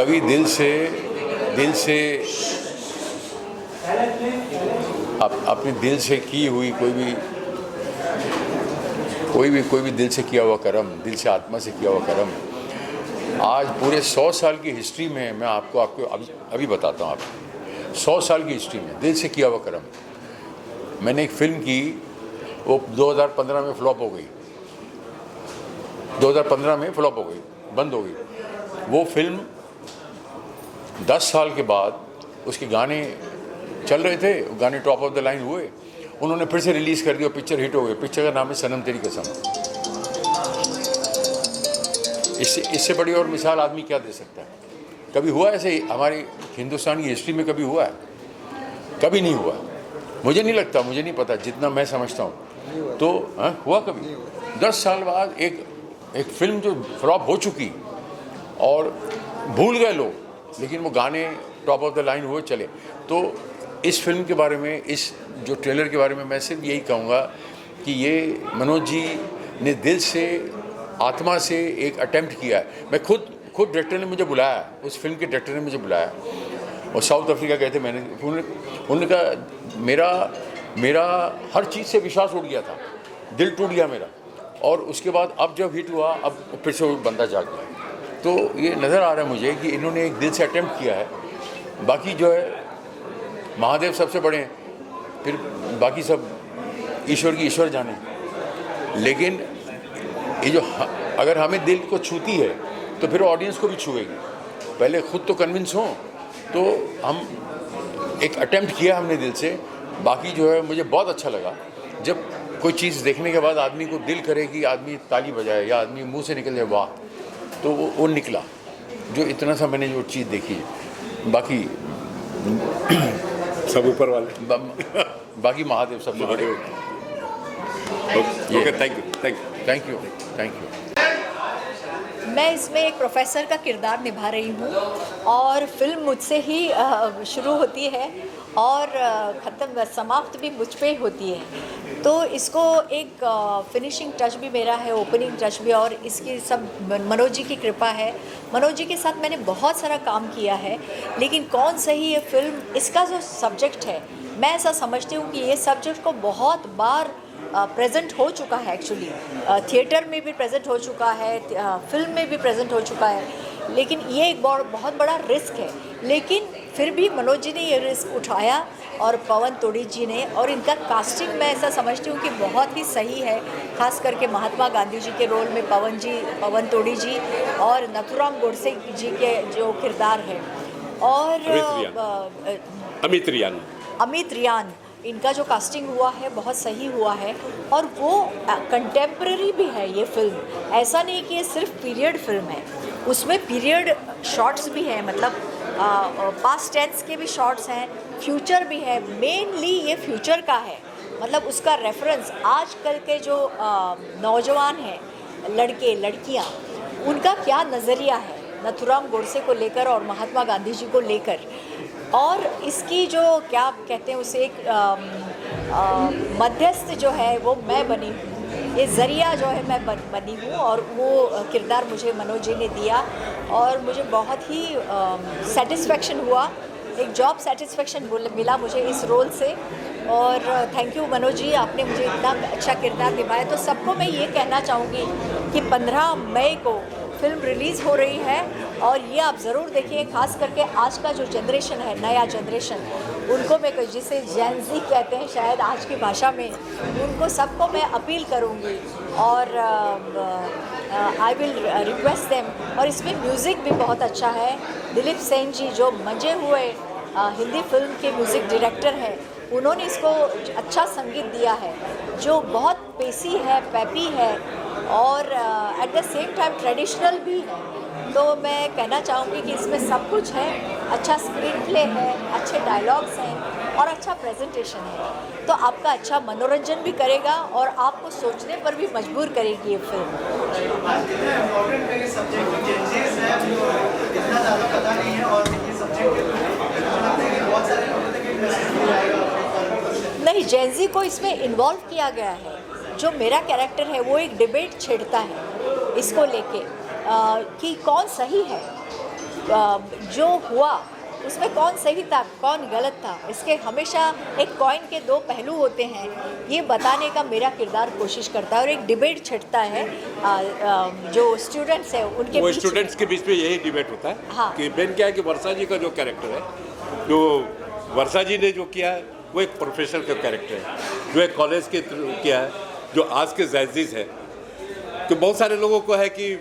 कभी दिल से अपने दिल से की हुई कोई भी दिल से किया हुआ कर्म, दिल से आत्मा से किया हुआ कर्म, आज पूरे 100 साल की हिस्ट्री में मैं आपको अभी बताता हूँ। आपको 100 साल की हिस्ट्री में दिल से किया हुआ कर्म। मैंने एक फिल्म की, वो 2015 में फ्लॉप हो गई, 2015 में फ्लॉप हो गई, बंद हो गई। वो फिल्म 10 साल के बाद उसके गाने चल रहे थे, गाने टॉप ऑफ द लाइन हुए, उन्होंने फिर से रिलीज़ कर दिया, पिक्चर हिट हो गई। पिक्चर का नाम है सनम तेरी कसम। इससे बड़ी और मिसाल आदमी क्या दे सकता है? कभी हुआ ऐसे हमारी हिंदुस्तान की हिस्ट्री में? कभी हुआ है? कभी नहीं हुआ। मुझे नहीं लगता, मुझे नहीं पता, जितना मैं समझता हूँ तो हुआ कभी? 10 साल बाद एक फिल्म जो फ्लॉप हो चुकी और भूल गए लोग, लेकिन वो गाने टॉप ऑफ द लाइन हुए, चले। तो इस फिल्म के बारे में, इस जो ट्रेलर के बारे में मैं सिर्फ यही कहूँगा कि ये मनोज जी ने दिल से, आत्मा से एक अटेम्प्ट किया है। मैं खुद डायरेक्टर ने मुझे बुलाया, उस फिल्म के डायरेक्टर ने मुझे बुलाया, और साउथ अफ्रीका गए थे। उन्होंने कहा मेरा हर चीज़ से विश्वास उठ गया था, दिल टूट गया मेरा, और उसके बाद अब जब हिट हुआ, अब फिर से वो बंदा जाग गया। तो ये नज़र आ रहा है मुझे कि इन्होंने एक दिल से अटेम्प्ट किया है। बाकी जो है, महादेव सबसे बड़े हैं, फिर बाकी सब ईश्वर जाने। लेकिन ये जो अगर हमें दिल को छूती है तो फिर ऑडियंस को भी छुएगी। पहले खुद तो कन्विंस हों, तो हम एक अटेम्प्ट किया हमने दिल से। बाकी जो है, मुझे बहुत अच्छा लगा जब कोई चीज़ देखने के बाद आदमी को दिल करे कि आदमी ताली बजाए या आदमी मुंह से निकल जाए वाह, तो वो निकला। जो इतना सा मैंने जो चीज़ देखी, बाकी सब ऊपर वाले, बाकी महादेव सबसे बड़े। Thank you. मैं इसमें एक प्रोफेसर का किरदार निभा रही हूँ और फिल्म मुझसे ही शुरू होती है और ख़त्म समाप्त भी मुझ पे ही होती है। तो इसको एक फिनिशिंग टच भी मेरा है, ओपनिंग टच भी, और इसकी सब मनोज जी की कृपा है। मनोज जी के साथ मैंने बहुत सारा काम किया है, लेकिन कौन सही ये फिल्म, इसका जो सब्जेक्ट है, मैं ऐसा समझती हूँ कि ये सब्जेक्ट को बहुत बार प्रेजेंट हो चुका है। एक्चुअली थिएटर में भी प्रेजेंट हो चुका है, फिल्म में भी प्रेजेंट हो चुका है, लेकिन ये एक बहुत बड़ा रिस्क है। लेकिन फिर भी मनोज जी ने ये रिस्क उठाया और पवन तोड़ी जी ने, और इनका कास्टिंग मैं ऐसा समझती हूँ कि बहुत ही सही है। खास करके महात्मा गांधी जी के रोल में पवन तोड़ी जी और नथुराम गोडसे जी के जो किरदार है, और अमित रियान, इनका जो कास्टिंग हुआ है बहुत सही हुआ है। और वो कंटेम्प्रेरी भी है ये फिल्म, ऐसा नहीं कि ये सिर्फ पीरियड फिल्म है, उसमें पीरियड शॉट्स भी हैं, मतलब पास्ट टेंस के भी शॉट्स हैं, फ्यूचर भी है। मेनली ये फ्यूचर का है, मतलब उसका रेफरेंस आजकल के जो नौजवान हैं, लड़के लड़कियां, उनका क्या नज़रिया है नथुराम गोडसे को लेकर और महात्मा गांधी जी को लेकर। और इसकी जो क्या कहते हैं उसे, एक मध्यस्थ जो है वो मैं बनी हूँ, ये ज़रिया जो है मैं बनी हूँ, और वो किरदार मुझे मनोज जी ने दिया और मुझे बहुत ही सेटिस्फेक्शन हुआ, एक जॉब सेटिस्फेक्शन मिला मुझे इस रोल से। और थैंक यू मनोज जी, आपने मुझे इतना अच्छा किरदार निभाया। तो सबको मैं ये कहना चाहूँगी कि 15 मई को फिल्म रिलीज़ हो रही है और ये आप ज़रूर देखिए। खास करके आज का जो जनरेशन है, नया जनरेशन, उनको मैं जिसे जेन ज़ी कहते हैं शायद आज की भाषा में, उनको सबको मैं अपील करूँगी और आई विल रिक्वेस्ट देम। और इसमें म्यूज़िक भी बहुत अच्छा है। दिलीप सेन जी जो मंजे हुए हिंदी फिल्म के म्यूज़िक डायरेक्टर हैं, उन्होंने इसको अच्छा संगीत दिया है जो बहुत पेसी है, पैपी है और at the same time traditional भी है। तो मैं कहना चाहूँगी कि इसमें सब कुछ है, अच्छा स्क्रीन प्ले है, अच्छे डायलॉग्स हैं और अच्छा प्रेजेंटेशन है। तो आपका अच्छा मनोरंजन भी करेगा और आपको सोचने पर भी मजबूर करेगी ये फिल्म। नहीं, जेनजी को इसमें इन्वॉल्व किया गया है। जो मेरा कैरेक्टर है वो एक डिबेट छेड़ता है इसको लेके कि कौन सही है, जो हुआ उसमें कौन सही था कौन गलत था, इसके हमेशा एक कॉइन के दो पहलू होते हैं, ये बताने का मेरा किरदार कोशिश करता है। और एक डिबेट छिड़ता है जो स्टूडेंट्स हैं उनके वो बीच में। स्टूडेंट्स के बीच में यही डिबेट होता है हाँ। कि मेन क्या है कि वर्षा जी का जो कैरेक्टर है, जो वर्षा जी ने जो किया है वो एक प्रोफेसर का कैरेक्टर है, जो एक कॉलेज के थ्रू किया है, जो आज के जैजिज है। कि बहुत सारे लोगों को है कि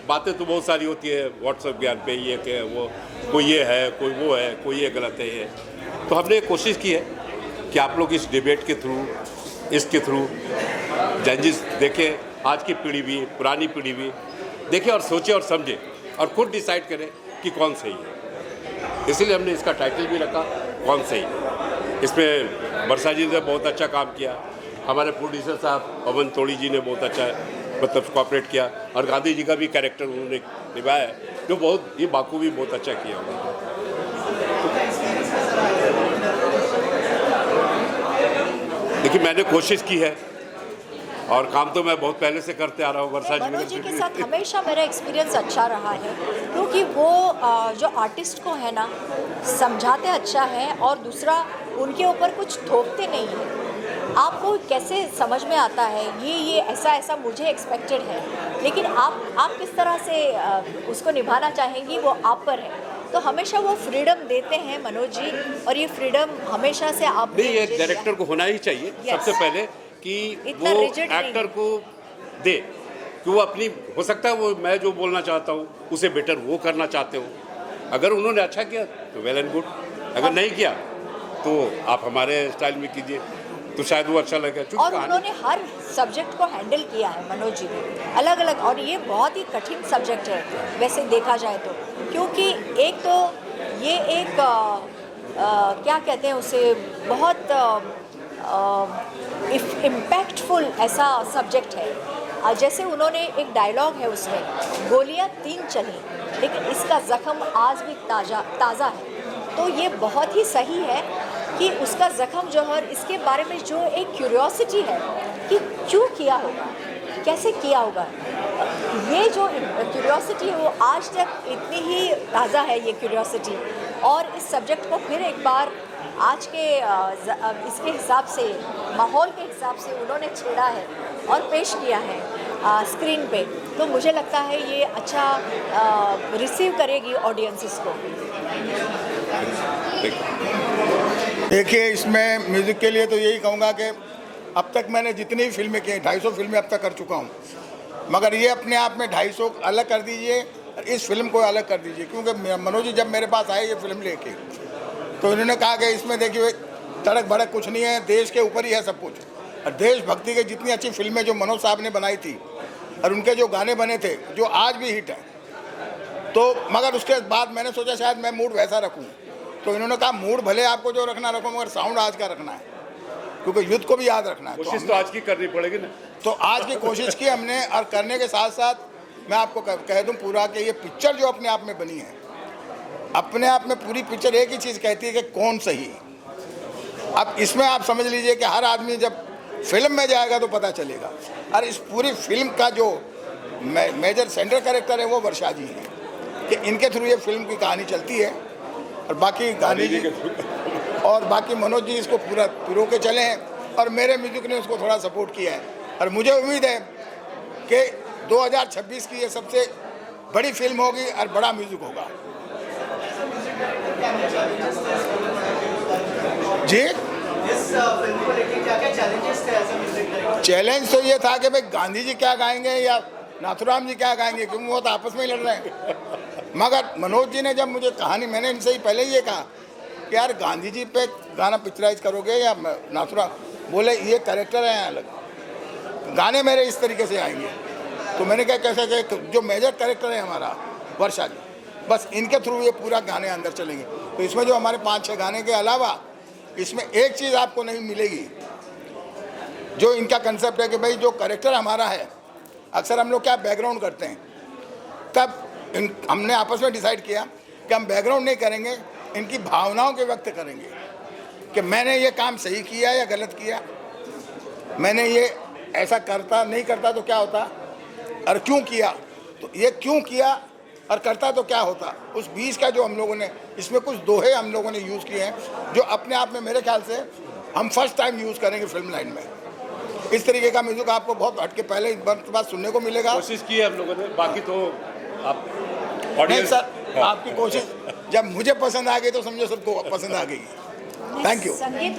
बातें तो बहुत सारी होती है व्हाट्सएप ज्ञान पे, ये क्या है, वो कोई ये है, कोई वो है, कोई ये गलत है, ये। तो हमने कोशिश की है कि आप लोग इस डिबेट के थ्रू, इसके थ्रू जजेस देखें, आज की पीढ़ी भी पुरानी पीढ़ी भी देखें और सोचें और समझें और खुद डिसाइड करें कि कौन सही है। इसीलिए हमने इसका टाइटल भी रखा कौन सही है। इसमें वर्षा जी ने बहुत अच्छा काम किया, हमारे प्रोड्यूसर साहब पवन तोड़ी जी ने बहुत अच्छा मतलब कोऑपरेट किया, और गांधी जी का भी कैरेक्टर उन्होंने निभाया है, जो बहुत ये बाकू भी बहुत अच्छा किया उन्होंने। देखिए मैंने कोशिश की है और काम तो मैं बहुत पहले से करते आ रहा हूँ वर्षा जी मनोज जी के साथ हमेशा मेरा एक्सपीरियंस अच्छा रहा है, क्योंकि वो जो आर्टिस्ट को है ना समझाते अच्छा है, और दूसरा उनके ऊपर कुछ थोपते नहीं है। आपको कैसे समझ में आता है ये ऐसा मुझे एक्सपेक्टेड है, लेकिन आप किस तरह से उसको निभाना चाहेंगी वो आप पर है। तो हमेशा वो फ्रीडम देते हैं मनोज जी, और ये फ्रीडम हमेशा से आप नहीं, ये डायरेक्टर को होना ही चाहिए सबसे पहले कि इतना वो rigid नहीं। एक्टर को दे कि वो अपनी, हो सकता है वो मैं जो बोलना चाहता हूँ उसे बेटर वो करना चाहते हो। अगर उन्होंने अच्छा किया तो वेल एंड गुड, अगर नहीं किया तो आप हमारे स्टाइल में कीजिए, तो शायद वो अच्छा लगेगा। और उन्होंने हर सब्जेक्ट को हैंडल किया है मनोज जी ने अलग अलग, और ये बहुत ही कठिन सब्जेक्ट है वैसे देखा जाए तो, क्योंकि एक तो ये एक क्या कहते हैं उसे, बहुत इम्पैक्टफुल ऐसा सब्जेक्ट है। जैसे उन्होंने एक डायलॉग है उसमें, गोलियां 3 चली लेकिन इसका ज़ख्म आज भी ताज़ा है। तो ये बहुत ही सही है कि उसका ज़ख्म जो है, इसके बारे में जो एक क्यूरियोसिटी है कि क्यों किया होगा, कैसे किया होगा, ये जो क्यूरियोसिटी है वो आज तक इतनी ही ताज़ा है ये क्यूरियोसिटी। और इस सब्जेक्ट को फिर एक बार आज के इसके हिसाब से, माहौल के हिसाब से उन्होंने छेड़ा है और पेश किया है स्क्रीन पे। तो मुझे लगता है ये अच्छा रिसीव करेगी ऑडियंसेस को। देखिए, इसमें म्यूज़िक के लिए तो यही कहूँगा कि अब तक मैंने जितनी फिल्में की, 250 फिल्में अब तक कर चुका हूँ, मगर ये अपने आप में 250 अलग कर दीजिए और इस फिल्म को अलग कर दीजिए। क्योंकि मनोज जी जब मेरे पास आए ये फिल्म लेके, तो इन्होंने कहा कि इसमें देखिए तड़क भड़क कुछ नहीं है, देश के ऊपर ही है सब कुछ। और देशभक्ति की जितनी अच्छी फिल्में जो मनोज साहब ने बनाई थी और उनके जो गाने बने थे जो आज भी हिट हैं, तो मगर उसके बाद मैंने सोचा शायद मैं मूड वैसा रखूँ। तो इन्होंने कहा मूड भले आपको जो रखना रखो, मगर साउंड आज का रखना है, क्योंकि युद्ध को भी याद रखना है। कोशिश तो आज की करनी पड़ेगी ना। तो आज की कोशिश की हमने, और करने के साथ साथ मैं आपको कह दूं पूरा कि ये पिक्चर जो अपने आप में बनी है, अपने आप में पूरी पिक्चर एक ही चीज़ कहती है कि कौन सही। अब इसमें आप समझ लीजिए कि हर आदमी जब फिल्म में जाएगा तो पता चलेगा। और इस पूरी फिल्म का जो मेजर सेंट्रल कैरेक्टर है वो वर्षा जी हैं, कि इनके थ्रू ये फिल्म की कहानी चलती है। और बाकी गांधी जी और बाकी मनोज जी इसको पूरा पिरो के चले हैं, और मेरे म्यूजिक ने उसको थोड़ा सपोर्ट किया है। और मुझे उम्मीद है कि 2026 की ये सबसे बड़ी फिल्म होगी और बड़ा म्यूजिक होगा। जी, इस फिल्म को लेकर क्या-क्या चैलेंजेस थे ऐसे म्यूजिक? चैलेंज तो ये था कि भाई गांधी जी क्या गाएंगे या नाथुराम जी क्या गाएंगे, क्योंकि वो तो आपस में ही लड़ रहे हैं। मगर मनोज जी ने जब मुझे कहानी, मैंने इनसे ही पहले ये कहा कि यार गांधी जी पे गाना पिक्चराइज करोगे या नाथुराम, बोले ये कैरेक्टर हैं अलग, गाने मेरे इस तरीके से आएंगे। तो मैंने कहा कैसे कि जो मेजर कैरेक्टर है हमारा वर्षा जी, बस इनके थ्रू ये पूरा गाने अंदर चलेंगे। तो इसमें जो हमारे 5-6 गाने के अलावा इसमें एक चीज़ आपको नहीं मिलेगी, जो इनका कंसेप्ट है कि भाई जो कैरेक्टर हमारा है, अक्सर हम लोग क्या बैकग्राउंड करते हैं, तब हमने आपस में डिसाइड किया कि हम बैकग्राउंड नहीं करेंगे, इनकी भावनाओं के व्यक्त करेंगे कि मैंने ये काम सही किया या गलत किया, मैंने ये ऐसा करता नहीं करता तो क्या होता, और क्यों किया। तो ये क्यों किया और करता तो क्या होता। उस बीच का जो हम लोगों ने इसमें कुछ दोहे हम लोगों ने यूज़ किए हैं जो अपने आप में मेरे ख्याल से हम फर्स्ट टाइम यूज़ करेंगे फिल्म लाइन में। इस तरीके का म्यूजिक आपको बहुत हटके पहले एक बार सुनने को मिलेगा। कोशिश की है हम लोगों ने, बाकी तो आप नहीं ऑडियंस सर, आपकी कोशिश जब मुझे पसंद आ गई तो समझो सबको पसंद आ गई। Thank you. संगीत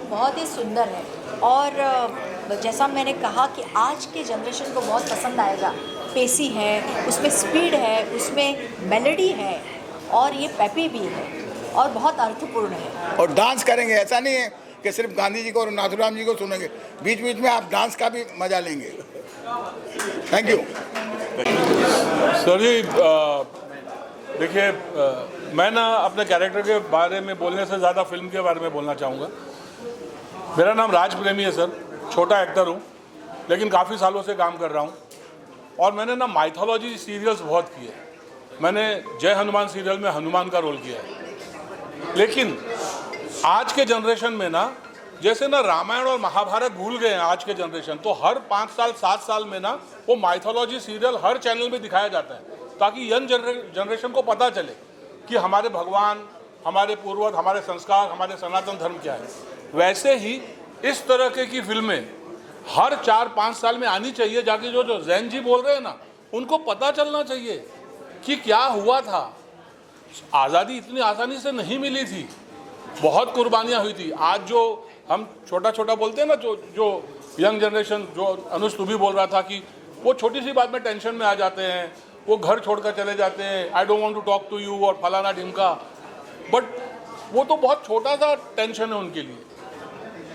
बहुत ही सुंदर है और जैसा मैंने कहा कि आज के जनरेशन को बहुत पसंद आएगा। पेसी है, उसमें स्पीड है, उसमें मेलोडी है और ये पेपी भी है और बहुत अर्थपूर्ण है। और डांस करेंगे, ऐसा नहीं है कि सिर्फ गांधी जी को और नाथुराम जी को सुनेंगे, बीच बीच में आप डांस का भी मजा लेंगे। थैंक यू सर जी। देखिए, मैं ना अपने कैरेक्टर के बारे में बोलने से ज़्यादा फिल्म के बारे में बोलना चाहूँगा। मेरा नाम राज प्रेमी है सर, छोटा एक्टर हूँ लेकिन काफ़ी सालों से काम कर रहा हूँ और मैंने ना माइथोलॉजी सीरियल्स बहुत किए। मैंने जय हनुमान सीरियल में हनुमान का रोल किया है। लेकिन आज के जनरेशन में ना, जैसे ना रामायण और महाभारत भूल गए हैं आज के जनरेशन, तो हर 5 साल 7 साल में ना वो माइथोलॉजी सीरियल हर चैनल में दिखाया जाता है ताकि यंग जनरेशन को पता चले कि हमारे भगवान, हमारे पूर्वज, हमारे संस्कार, हमारे सनातन धर्म क्या है। वैसे ही इस तरह की फिल्में हर 4-5 साल में आनी चाहिए, जाके जो जैन जी बोल रहे हैं ना, उनको पता चलना चाहिए कि क्या हुआ था। आज़ादी इतनी आसानी से नहीं मिली थी, बहुत कुर्बानियाँ हुई थी। आज जो हम छोटा छोटा बोलते हैं ना, जो यंग जनरेशन, जो अनुज तू भी बोल रहा था कि वो छोटी सी बात में टेंशन में आ जाते हैं, वो घर छोड़कर चले जाते हैं, I don't want to talk to you और फलाना ढिमका, बट वो तो बहुत छोटा सा टेंशन है उनके लिए।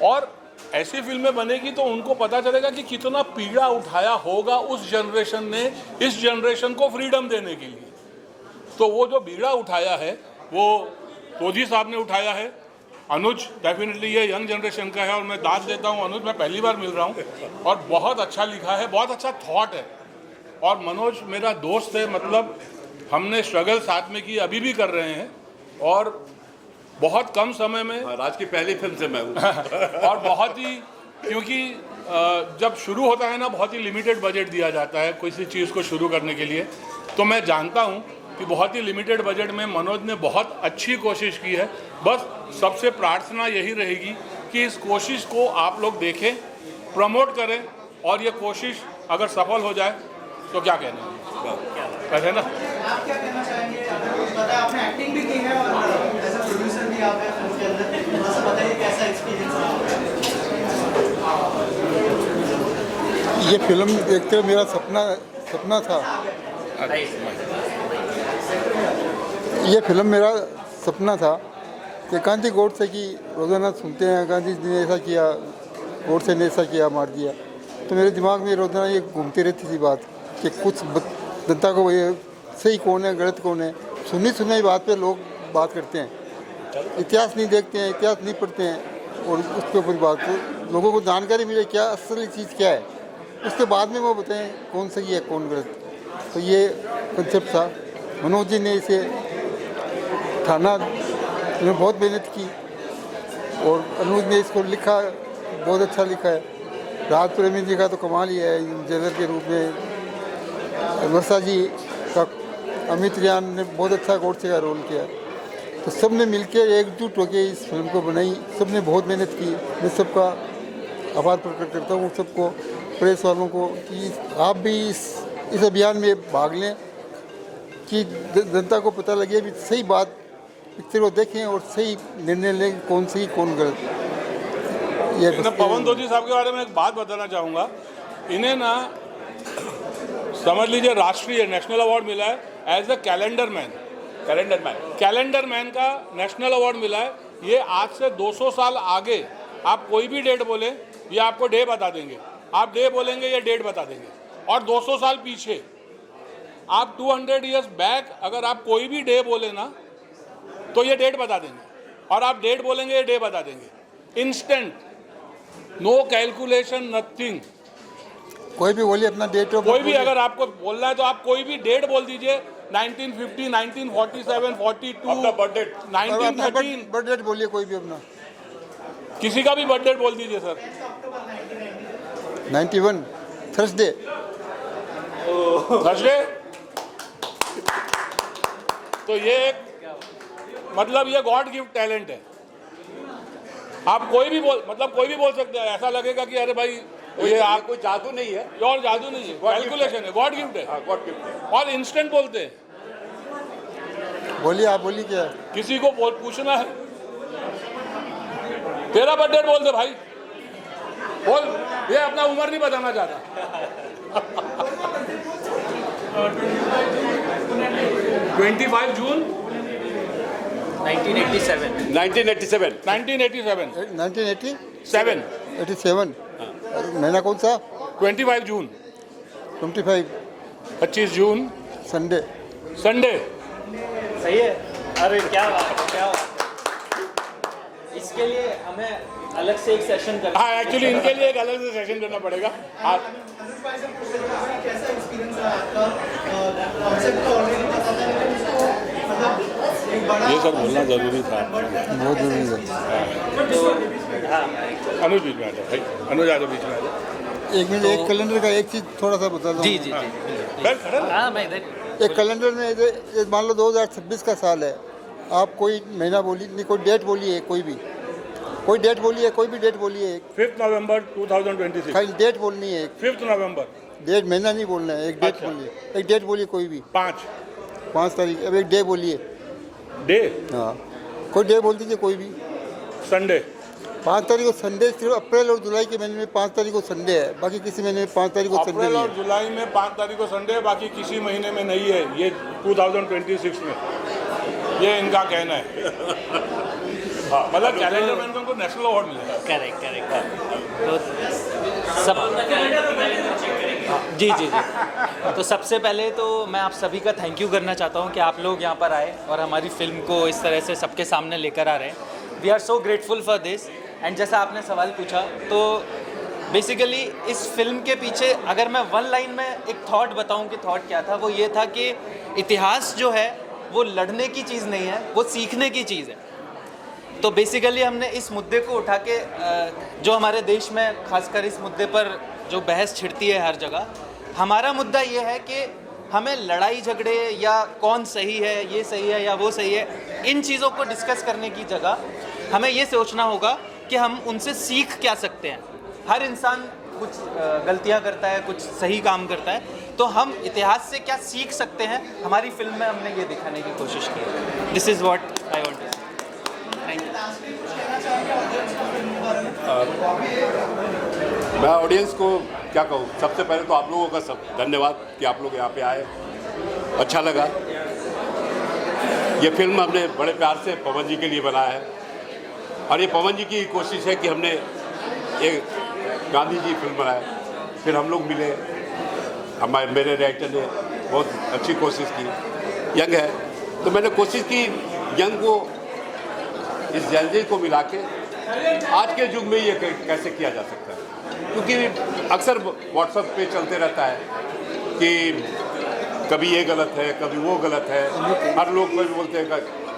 और ऐसी फिल्में बनेगी तो उनको पता चलेगा कि कितना पीड़ा उठाया होगा उस जनरेशन ने इस जनरेशन को फ्रीडम देने के लिए। तो वो जो बीड़ा उठाया है वो तोजी साहब ने उठाया है। अनुज डेफिनेटली ये यंग जनरेशन का है और मैं दाद देता हूँ अनुज, मैं पहली बार मिल रहा हूँ और बहुत अच्छा लिखा है, बहुत अच्छा थॉट है। और मनोज मेरा दोस्त है, मतलब हमने स्ट्रगल साथ में की, अभी भी कर रहे हैं और बहुत कम समय में। राज की पहली फिल्म से मैं हूँ और बहुत ही, क्योंकि जब शुरू होता है ना, बहुत ही लिमिटेड बजट दिया जाता है किसी चीज़ को शुरू करने के लिए। तो मैं जानता हूँ कि बहुत ही लिमिटेड बजट में मनोज ने बहुत अच्छी कोशिश की है। बस सबसे प्रार्थना यही रहेगी कि इस कोशिश को आप लोग देखें, प्रमोट करें और ये कोशिश अगर सफल हो जाए तो क्या कहना है ना। आप क्या कहना चाहेंगे? पता है आपने एक्टिंग भी की है और एज अ प्रोड्यूसर भी आप हैं फिल्म के अंदर, थोड़ा सा बताइए कैसा एक्सपीरियंस रहा? ये फिल्म देखकर मेरा सपना था। ये फिल्म मेरा सपना था कि गांधी गोडसे की रोज़ाना सुनते हैं गांधी जी ने ऐसा किया, गोडसे ने ऐसा किया, मार दिया। तो मेरे दिमाग में रोज़ाना ये घूमती रहती थी बात कि कुछ जनता को ये सही कौन है गलत कौन है। सुनी सुनाई बात पे लोग बात करते हैं, इतिहास नहीं देखते हैं, इतिहास नहीं पढ़ते हैं और उसके ऊपर बात लोगों को जानकारी मिले क्या असली चीज़ क्या है, उसके बाद में वो बताएं कौन सही है कौन गलत। तो ये कंसेप्ट था। मनोज जी ने इसे ठाना, उन्होंने बहुत मेहनत की और अनुज ने इसको लिखा, बहुत अच्छा लिखा है। राज प्रेमी जी का तो कमाल ही है जेलर के रूप में। वर्षा जी का अमित रियान ने बहुत अच्छा गोडसे का रोल किया। तो सब ने मिलकर एकजुट होकर इस फिल्म को बनाई, सब ने बहुत मेहनत की। मैं सबका आभार प्रकट करता हूँ, सबको, प्रेस वालों को, कि आप भी इस अभियान में भाग लें कि जनता को पता लगे भी सही बात, पिक्चर को देखें और सही निर्णय लें कौन सही कौन गलत। ये पवन दोजी साहब के बारे में एक बात बताना चाहूँगा। इन्हें ना समझ लीजिए राष्ट्रीय नेशनल अवार्ड मिला है एज अ कैलेंडर मैन का नेशनल अवार्ड मिला है। ये आज से 200 साल आगे आप कोई भी डेट बोले ये आपको डे बता देंगे, आप डे बोलेंगे ये डेट बता देंगे। और 200 साल पीछे आप 200 ईयर्स बैक अगर आप कोई भी डे बोले ना तो ये डेट बता देंगे, और आप डेट बोलेंगे ये डे बता देंगे। Instant, no calculation, nothing. कोई भी बोलिए अपना डेट ऑफ, कोई भी अगर आपको बोलना है तो आप कोई भी डेट बोल दीजिए, 1950, 1947, 42, बर्थडे 1913, बर्थडे बोलिए कोई भी अपना, किसी का भी बर्थडे बोल दीजिए सर। 91 थर्सडे। तो ये एक मतलब ये गॉड गिफ्ट टैलेंट है। आप कोई भी बोल सकते हैं, ऐसा लगेगा कि अरे भाई ये आप कोई जादू नहीं है, और जादू नहीं है, कैलकुलेशन है, गॉड गिफ्ट है। गॉड गिफ्ट है। और इंस्टेंट बोलते हैं, बोलिए, आप बोलिए क्या है? किसी को पूछना है तेरा बर्थडे बोल दे भाई, बोल, ये अपना उम्र नहीं बताना चाहता। 25 जून 1987 1987 87 महीना कौन सा? 25 जून 25 25 जून संडे। संडे। सही है। अरे क्या बात है, क्या बात है। इसके लिए हमें अलग से एक सेशन करना हाँ, एक्चुअली इनके लिए एक अलग से सेशन करना पड़ेगा। हाँ, अनुज भाई से पूछना था कि कैसा एक्सपीरियंस रहा आपका? कॉन्सेप्ट तो ऑलरेडी पता था, लेकिन उसको मतलब एक बड़ा ये सब बोलना जरूरी था। बहुत जरूरी है। अनुज बीच में आ जाओ भाई, अनुज आ जाओ बीच में आ जाओ। एक मिनट, एक कैलेंडर का एक चीज़ थोड़ा सा बता दो। जी जी जी। बैठ खड़ा रह। हाँ मैं इधर। एक कैलेंडर में ये मान लो 2026 का साल है, आप कोई महीना बोलिए, नहीं कोई डेट बोलिए, कोई डेट बोलिए, कोई भी डेट बोलिए। 5 नवंबर 2026। खाली डेट बोलनी है, 5 नवंबर। डेट महीना नहीं बोलना है, एक डेट अच्छा। बोलिए, एक डेट बोलिए कोई भी। 5 तारीख, अब एक डे बोलिए। डे। हाँ, कोई डे बोल दीजिए कोई भी। संडे। 5 तारीख को संडे, सिर्फ अप्रैल और जुलाई के महीने में 5 तारीख को संडे है, बाकी किसी महीने में 5 तारीख को संडे अप्रैल नहीं और है। जुलाई में 5 तारीख को संडे है, बाकी किसी महीने में नहीं है, ये 2026 में, ये इनका कहना है। हाँ, मतलब कैलेंडर मैन को उनको नेशनल अवार्ड मिलेगा। करेक्ट। तो सब जी जी जी। तो सबसे पहले तो मैं आप सभी का थैंक यू करना चाहता हूँ कि आप लोग यहाँ पर आए और हमारी फिल्म को इस तरह से सबके सामने लेकर आ रहे हैं। We are so grateful for this. And जैसा आपने सवाल पूछा, तो बेसिकली इस फिल्म के पीछे अगर मैं वन लाइन में एक थॉट बताऊं कि थॉट क्या था, वो ये था कि इतिहास जो है वो लड़ने की चीज़ नहीं है, वो सीखने की चीज़ है। तो बेसिकली हमने इस मुद्दे को उठा के जो हमारे देश में खासकर इस मुद्दे पर जो बहस छिड़ती है हर जगह, हमारा मुद्दा ये है कि हमें लड़ाई झगड़े या कौन सही है, ये सही है या वो सही है, इन चीज़ों को डिस्कस करने की जगह हमें ये सोचना होगा कि हम उनसे सीख क्या सकते हैं। हर इंसान कुछ गलतियां करता है, कुछ सही काम करता है, तो हम इतिहास से क्या सीख सकते हैं, हमारी फिल्म में हमने ये दिखाने की कोशिश की है। This is what I want to say. Thank you. मैं ऑडियंस को क्या कहूँ, सबसे पहले तो आप लोगों का सब धन्यवाद कि आप लोग यहाँ पे आए, अच्छा लगा। ये फिल्म हमने बड़े प्यार से पवन जी के लिए बनाया है, और ये पवन जी की कोशिश है कि हमने एक गांधी जी फिल्म बनाया। फिर हम लोग मिले, मेरे डायरेक्टर ने बहुत अच्छी कोशिश की, यंग है तो मैंने कोशिश की यंग को इस जैनजी को मिला के आज के युग में ये कैसे किया जा सकता है, क्योंकि अक्सर व्हाट्सएप पे चलते रहता है कि कभी ये गलत है, कभी वो गलत है, हर लोग कभी बोलते हैं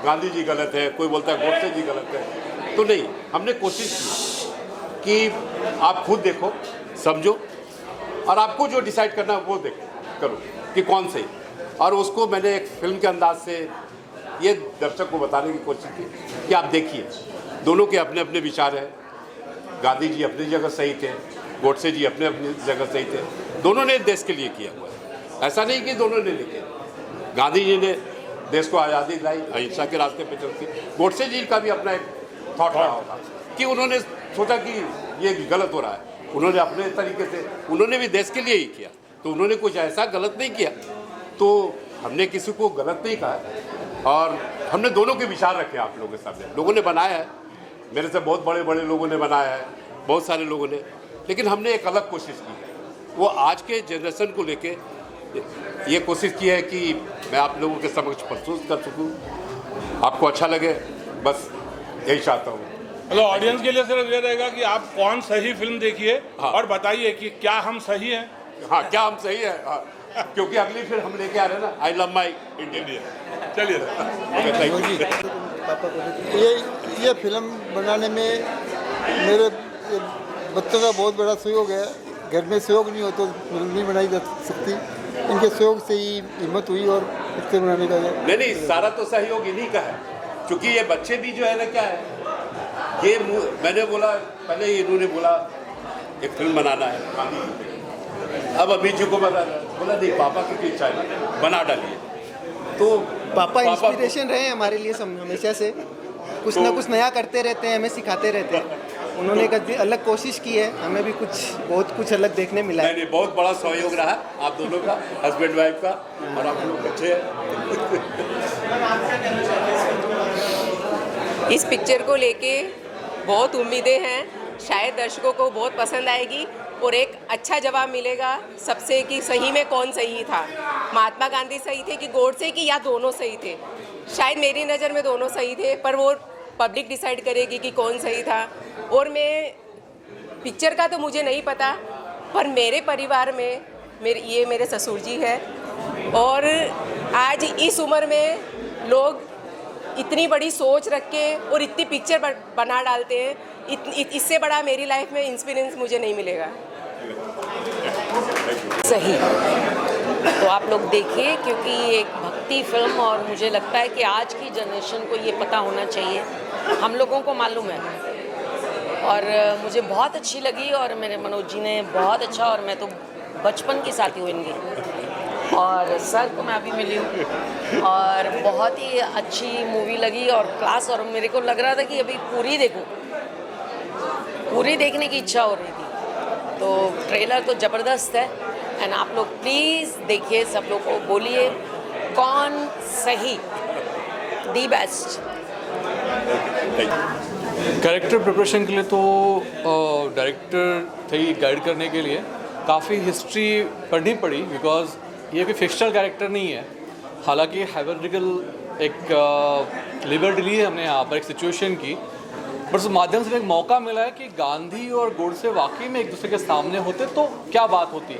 गांधी जी गलत है, कोई बोलता है गोडसे जी गलत है। तो नहीं, हमने कोशिश की कि आप खुद देखो, समझो, और आपको जो डिसाइड करना है वो करो कि कौन सही, और उसको मैंने एक फिल्म के अंदाज से ये दर्शक को बताने की कोशिश की कि आप देखिए, दोनों के अपने अपने विचार हैं। गांधी जी अपनी जगह सही थे, गोडसे जी अपने अपनी जगह सही थे, दोनों ने देश के लिए किया हुआ है। ऐसा नहीं कि दोनों ने लिखे, गांधी जी ने देश को आज़ादी दिलाई अहिंसा के रास्ते पर चल के, गोडसे जी का भी अपना एक थॉट रहा होगा कि उन्होंने सोचा कि ये गलत हो रहा है, उन्होंने अपने तरीके से, उन्होंने भी देश के लिए ही किया, तो उन्होंने कुछ ऐसा गलत नहीं किया। तो हमने किसी को गलत नहीं कहा, और हमने दोनों के विचार रखे आप लोगों के सामने। लोगों ने बनाया है, मेरे से बहुत बड़े बड़े लोगों ने बनाया है, बहुत सारे लोगों ने, लेकिन हमने एक अलग कोशिश की है। वो आज के जनरेशन को लेके ये कोशिश की है कि मैं आप लोगों के समक्ष प्रस्तुत कर सकूँ, आपको अच्छा लगे, बस यही चाहता हूँ। मतलब ऑडियंस के लिए सिर्फ ये रहेगा कि आप कौन सही फिल्म देखिए, हाँ। और बताइए कि क्या हम सही हैं। हाँ, क्या हम सही है, हाँ। क्योंकि अगली फिर हम लेके आ रहे हैं ना, आई लव माई इंडिया। चलिए, थैंक यू। ये फिल्म बनाने में मेरे बच्चों का बहुत बड़ा सहयोग है। घर में सहयोग नहीं हो तो फिल्म नहीं बनाई जा सकती। इनके सहयोग से ही हिम्मत हुई और पिक्चर बनाने का नहीं, सारा तो सहयोग इन्हीं का है, क्योंकि ये बच्चे भी जो है ना, क्या है, ये मैंने बोला पहले, इन्होंने बोला एक फिल्म बनाना है, अब अमित जी को बोला नहीं, पापा की इच्छा है ना, बना डालिए। तो पापा इंस्पिरेशन रहे हैं हमारे लिए हमेशा से, कुछ ना कुछ नया करते रहते हैं, हमें सिखाते रहते हैं। उन्होंने कभी अलग कोशिश की है, हमें भी बहुत कुछ अलग देखने मिला है। नहीं, बहुत बड़ा सहयोग रहा आप दोनों का, हस्बैंड वाइफ का, और आप लोग बच्चे हैं। इस पिक्चर को लेके बहुत उम्मीदें हैं, शायद दर्शकों को बहुत पसंद आएगी और एक अच्छा जवाब मिलेगा सबसे कि सही में कौन सही था, महात्मा गांधी सही थे कि गोडसे की, या दोनों सही थे। शायद मेरी नज़र में दोनों सही थे, पर वो पब्लिक डिसाइड करेगी कि कौन सही था। और मैं पिक्चर का तो मुझे नहीं पता, पर मेरे परिवार में मेरे ससुर जी है, और आज इस उम्र में लोग इतनी बड़ी सोच रख के और इतनी पिक्चर बना डालते हैं, इससे बड़ा मेरी लाइफ में इंस्पिरेंस मुझे नहीं मिलेगा। सही तो आप लोग देखिए, क्योंकि ये एक भक्ति फिल्म, और मुझे लगता है कि आज की जनरेशन को ये पता होना चाहिए, हम लोगों को मालूम है, और मुझे बहुत अच्छी लगी, और मेरे मनोज जी ने बहुत अच्छा, और मैं तो बचपन की साथी हूँ इनकी, और सर को मैं अभी मिली हूँ, और बहुत ही अच्छी मूवी लगी और क्लास, और मेरे को लग रहा था कि अभी पूरी देखूँ, पूरी देखने की इच्छा हो रही थी। तो ट्रेलर तो ज़बरदस्त है, एंड आप लोग प्लीज़ देखिए, सब लोग को बोलिए कौन सही, दी बेस्ट। कैरेक्टर प्रिपरेशन के लिए तो डायरेक्टर थे गाइड करने के लिए काफ़ी हिस्ट्री पढ़नी पड़ी, बिकॉज ये कोई फिक्शनल कैरेक्टर नहीं है। हालांकि हाइपोथेटिकल एक लिबर्टी ली है हमने यहाँ पर एक सिचुएशन की, पर उस माध्यम से एक मौका मिला है कि गांधी और गोडसे वाकई में एक दूसरे के सामने होते तो क्या बात होती।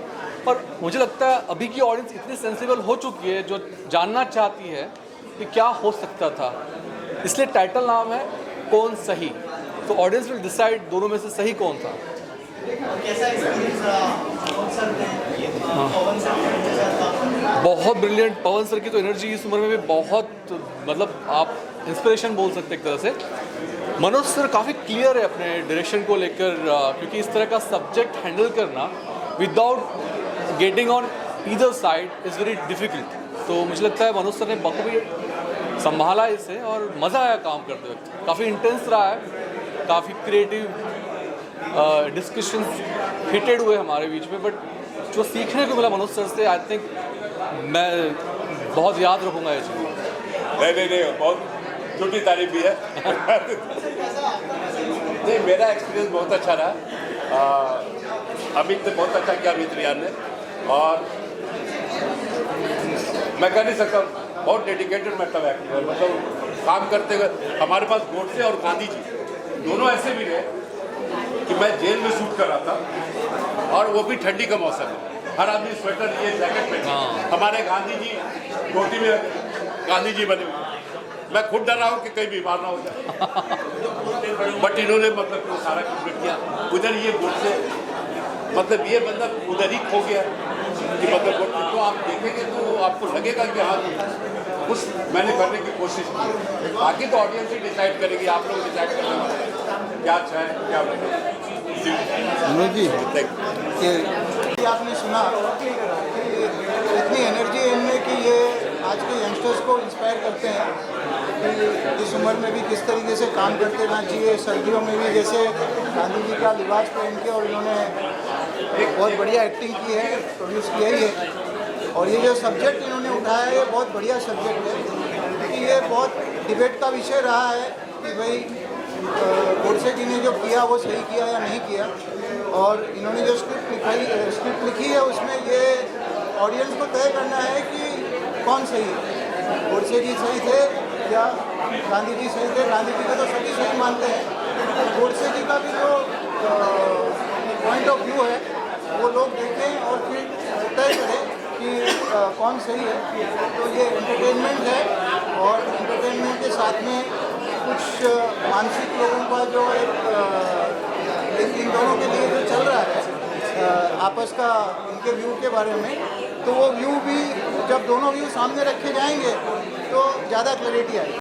पर मुझे लगता है अभी की ऑडियंस इतनी सेंसिबल हो चुकी है, जो जानना चाहती है कि क्या हो सकता था, इसलिए टाइटल नाम है कौन सही। तो ऑडियंस विल डिसाइड दोनों में से सही कौन था। कैसा एक्सपीरियंस बहुत ब्रिलियंट। पवन सर की तो एनर्जी इस उम्र में भी बहुत, मतलब आप इंस्पिरेशन बोल सकते एक तरह से। मनोज सर काफ़ी क्लियर है अपने डायरेक्शन को लेकर, क्योंकि इस तरह का सब्जेक्ट हैंडल करना without getting on either side is very difficult. तो मुझे लगता है मनोज सर ने बखूबी संभाला इसे, और मज़ा आया काम करते वक्त। काफ़ी इंटेंस रहा है, काफ़ी क्रिएटिव डिस्कशंस हिटेड हुए हमारे बीच में, बट जो सीखने को मिला मनोज सर से, आई थिंक मैं बहुत याद रखूँगा ये चीज़। नहीं, बहुत छोटी तारीफ भी है। नहीं, मेरा एक्सपीरियंस बहुत अच्छा रहा। अमित ने बहुत अच्छा किया, अमित रियान ने, और मैं कह नहीं सकता, बहुत डेडिकेटेड मतलब एक्टर, मतलब काम करते हुए। हमारे पास गोडसे और गांधी जी दोनों ऐसे भी रहे कि मैं जेल में शूट कर रहा था, और वो भी ठंडी का मौसम है, हर आदमी स्वेटर लिए, जैकेट पहने। हमारे गांधी जी धोती में गांधी जी बने हुए, मैं खुद डर रहा हूँ कि कहीं बीमार ना हो जाए, बट इन्होंने मतलब वो सारा कंप्लीट किया। उधर ये गोडसे, मतलब ये बंदा उधर ही खो गया कि मतलब तो आप देखेंगे तो आपको लगेगा कि हाँ कुछ मैंने करने की कोशिश की। बाकी तो ऑडियंस ही डिसाइड करेगी, आप लोग डिसाइड करने वाले हैं क्या अच्छा है क्या मनोज जी कि आपने सुना कि इतनी एनर्जी है इनमें कि ये आज के यंगस्टर्स को इंस्पायर करते हैं कि इस उम्र में भी किस तरीके से काम करते रहना चाहिए। सर्दियों में भी जैसे गांधी जी का लिबास पहन के, और इन्होंने एक बहुत बढ़िया एक्टिंग की है, प्रोड्यूस किया ही है। और ये जो सब्जेक्ट इन्होंने उठाया है, ये बहुत बढ़िया सब्जेक्ट है, क्योंकि ये बहुत डिबेट का विषय रहा है कि भाई गोडसे जी ने जो किया वो सही किया या नहीं किया। और इन्होंने जो स्क्रिप्ट लिखी है, उसमें ये ऑडियंस को तय करना है कि कौन सही है, गोडसे जी सही थे या गांधी जी सही थे। गांधी जी को तो सभी सही मानते हैं, गोडसे जी का भी जो पॉइंट ऑफ व्यू है वो लोग देखें और फिर तय करें कि कौन सही है। तो ये एंटरटेनमेंट है, और एंटरटेनमेंट के साथ में कुछ मानसिक लोगों का जो इन दोनों के लिए जो चल रहा है आपस का, इनके व्यू के बारे में, तो वो व्यू भी जब दोनों व्यू सामने रखे जाएंगे तो ज़्यादा क्लैरिटी आएगी।